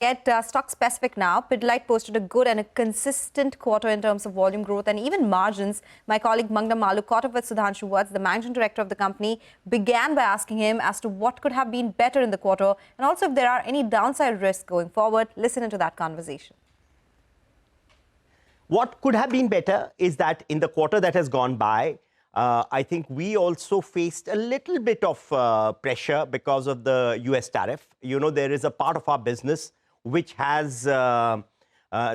Get stock specific now. Pidilite posted a good and a consistent quarter in terms of volume growth and even margins. My colleague Mangla Malu caught up with Sudhanshu Vats, the managing director of the company, began by asking him as to what could have been better in the quarter and also if there are any downside risks going forward. Listen into that conversation. What could have been better is that in the quarter that has gone by, I think we also faced a little bit of pressure because of the US tariff. You know, there is a part of our business which has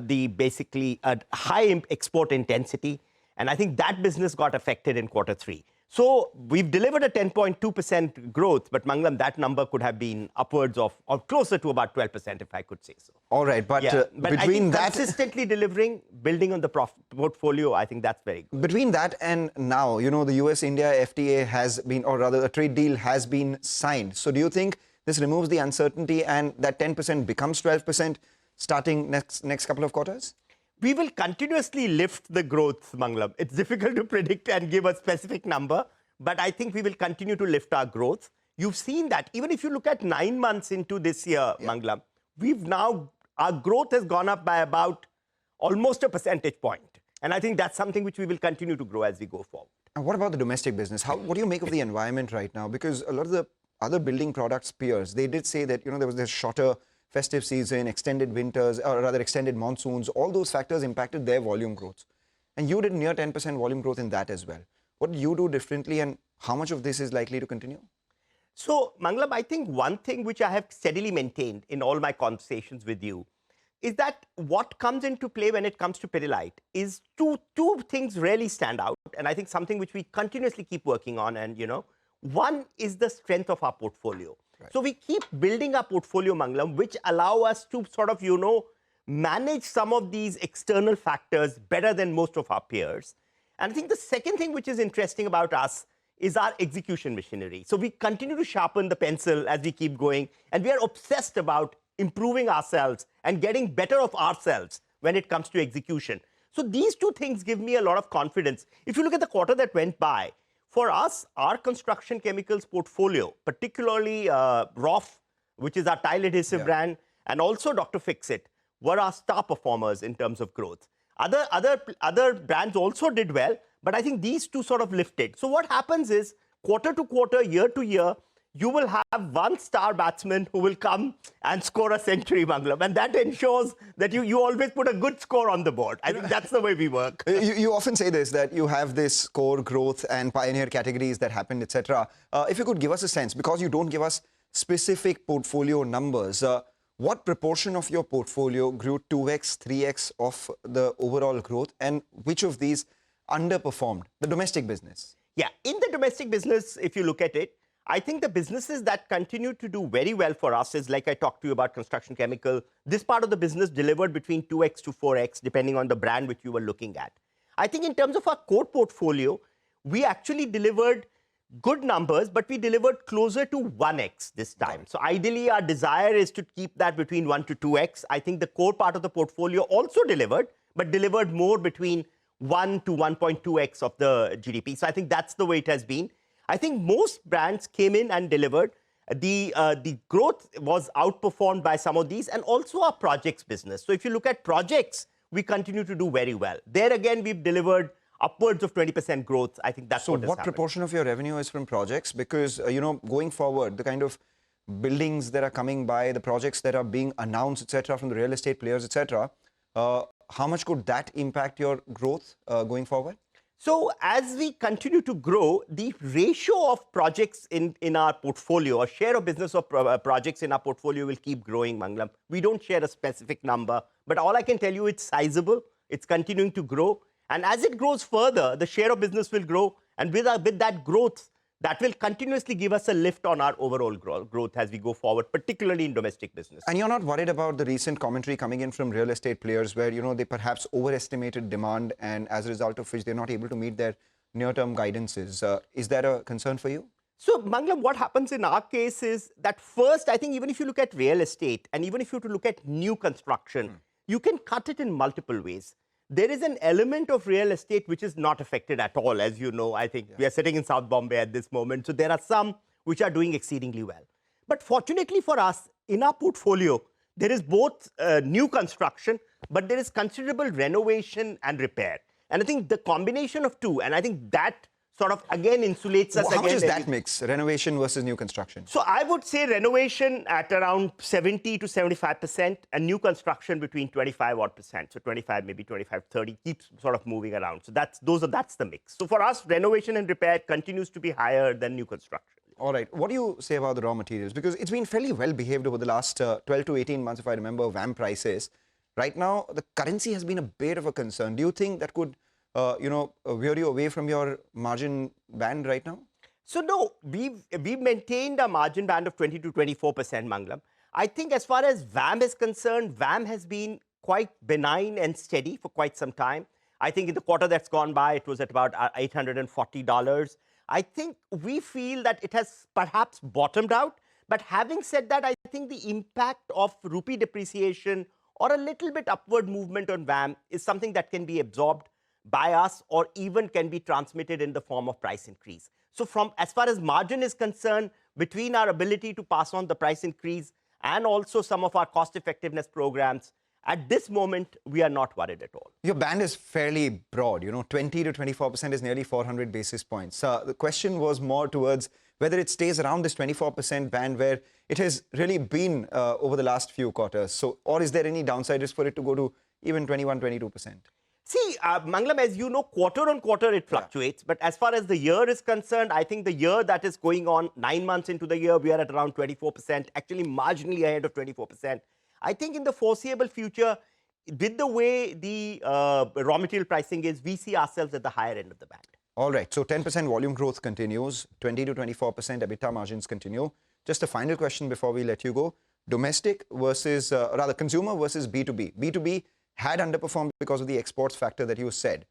basically a high export intensity. And I think that business got affected in quarter 3. So we've delivered a 10.2% growth, but Mangalam, that number could have been upwards of or closer to about 12%, if I could say so. All right, but, but between that, consistently delivering, building on the portfolio, I think that's very good. Between that and now, you know, the US-India FTA has been, or rather a trade deal has been signed. So do you think this removes the uncertainty and that 10% becomes 12% starting next couple of quarters? We will continuously lift the growth, Mangalam. It's difficult to predict and give a specific number, but I think we will continue to lift our growth. You've seen that. Even if you look at 9 months into this year, Mangalam, our growth has gone up by about almost a percentage point. And I think that's something which we will continue to grow as we go forward. And what about the domestic business? What do you make of the environment right now? Because a lot of the other building products peers, they did say that, you know, there was this shorter festive season, extended winters, or rather extended monsoons, all those factors impacted their volume growth. And you did near 10% volume growth in that as well. What did you do differently and how much of this is likely to continue? So, Mangalam, I think one thing which I have steadily maintained in all my conversations with you is that what comes into play when it comes to Pidilite is two things really stand out. And I think something which we continuously keep working on. And, you know, one is the strength of our portfolio. Right. So we keep building our portfolio, Mangalam, which allow us to sort of, you know, manage some of these external factors better than most of our peers. And I think the second thing which is interesting about us is our execution machinery. So we continue to sharpen the pencil as we keep going. And we are obsessed about improving ourselves and getting better of ourselves when it comes to execution. So these two things give me a lot of confidence. If you look at the quarter that went by, for us, our construction chemicals portfolio, particularly Roff, which is our tile adhesive brand, and also Dr. Fixit, were our star performers in terms of growth. Other brands also did well, but I think these two sort of lifted. So what happens is, quarter to quarter, year to year, you will have one star batsman who will come and score a century, Mangalam. And that ensures that you always put a good score on the board. I think that's the way we work. You often say this, that you have this core growth and pioneer categories that happened, etc. If you could give us a sense, because you don't give us specific portfolio numbers, what proportion of your portfolio grew 2x, 3x of the overall growth, and which of these underperformed the domestic business? Yeah, in the domestic business, if you look at it, I think the businesses that continue to do very well for us is, like I talked to you about construction chemical, this part of the business delivered between 2x to 4x, depending on the brand which you were looking at. I think in terms of our core portfolio, we actually delivered good numbers, but we delivered closer to 1x this time. So ideally, our desire is to keep that between 1 to 2x. I think the core part of the portfolio also delivered, but delivered more between 1 to 1.2x of the GDP. So I think that's the way it has been. I think most brands came in and delivered. The growth was outperformed by some of these and also our projects business. So if you look at projects, we continue to do very well. There again, we've delivered upwards of 20% growth. I think that's what has happened. So what proportion of your revenue is from projects? Because, you know, going forward, the kind of buildings that are coming by, the projects that are being announced, etc., from the real estate players, etc., how much could that impact your growth going forward? So as we continue to grow, the ratio of projects in our portfolio, or share of business of projects in our portfolio will keep growing, Mangalam. We don't share a specific number, but all I can tell you, it's sizable, it's continuing to grow. And as it grows further, the share of business will grow. And with that growth, that will continuously give us a lift on our overall growth as we go forward, particularly in domestic business. And you're not worried about the recent commentary coming in from real estate players where, you know, they perhaps overestimated demand and as a result of which they're not able to meet their near-term guidances. Is that a concern for you? So, Mangalam, what happens in our case is that first, I think even if you look at real estate and even if you look at new construction, you can cut it in multiple ways. There is an element of real estate which is not affected at all. As you know, I think we are sitting in South Bombay at this moment. So there are some which are doing exceedingly well. But fortunately for us, in our portfolio, there is both new construction, but there is considerable renovation and repair. And I think the combination of two, and I think that sort of again insulates us. How much is that mix, renovation versus new construction? So I would say renovation at around 70 to 75% and new construction between 25 odd percent. So 25, maybe 25, 30 keeps sort of moving around. So that's the mix. So for us, renovation and repair continues to be higher than new construction. All right. What do you say about the raw materials? Because it's been fairly well behaved over the last 12 to 18 months, if I remember, VAM prices. Right now, the currency has been a bit of a concern. Do you think that could veer you away from your margin band right now? So no, we've maintained a margin band of 20 to 24%, Mangalam. I think as far as VAM is concerned, VAM has been quite benign and steady for quite some time. I think in the quarter that's gone by, it was at about $840. I think we feel that it has perhaps bottomed out. But having said that, I think the impact of rupee depreciation or a little bit upward movement on VAM is something that can be absorbed by us or even can be transmitted in the form of price increase. So as far as margin is concerned, between our ability to pass on the price increase and also some of our cost effectiveness programs, at this moment, we are not worried at all. Your band is fairly broad, 20 to 24% is nearly 400 basis points. The question was more towards whether it stays around this 24% band where it has really been over the last few quarters. So, or is there any downside risk for it to go to even 21, 22%? See, Mangalam, as you know, quarter on quarter it fluctuates. Yeah. But as far as the year is concerned, I think the year that is going on, 9 months into the year, we are at around 24%, actually marginally ahead of 24%. I think in the foreseeable future, with the way the raw material pricing is, we see ourselves at the higher end of the band. All right. So 10% volume growth continues, 20 to 24% EBITDA margins continue. Just a final question before we let you go. Domestic versus, rather consumer versus B2B. B2B had underperformed because of the exports factor that you said.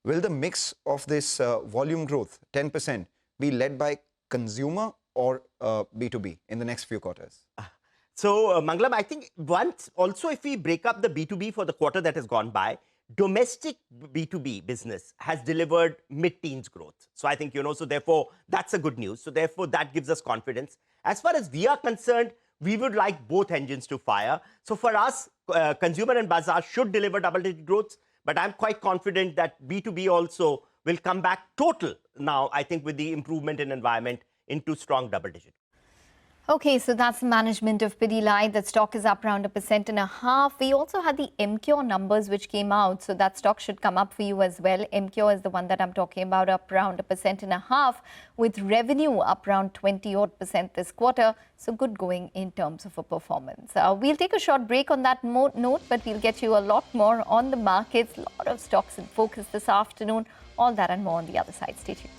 Will the mix of this volume growth, 10%, be led by consumer or B2B in the next few quarters? So, Mangalam, I think once also if we break up the B2B for the quarter that has gone by, domestic B2B business has delivered mid-teens growth. So I think, so therefore, that's a good news. So therefore, that gives us confidence. As far as we are concerned, we would like both engines to fire. So for us, consumer and bazaar should deliver double-digit growth. But I'm quite confident that B2B also will come back total now, I think, with the improvement in environment into strong double-digit. Okay, so that's the management of Pidilite. That stock is up around 1.5%. We also had the MCure numbers which came out, so that stock should come up for you as well. MCure is the one that I'm talking about, up around 1.5%, with revenue up around 20% this quarter. So good going in terms of a performance. We'll take a short break on that note, but we'll get you a lot more on the markets. A lot of stocks in focus this afternoon. All that and more on the other side. Stay tuned.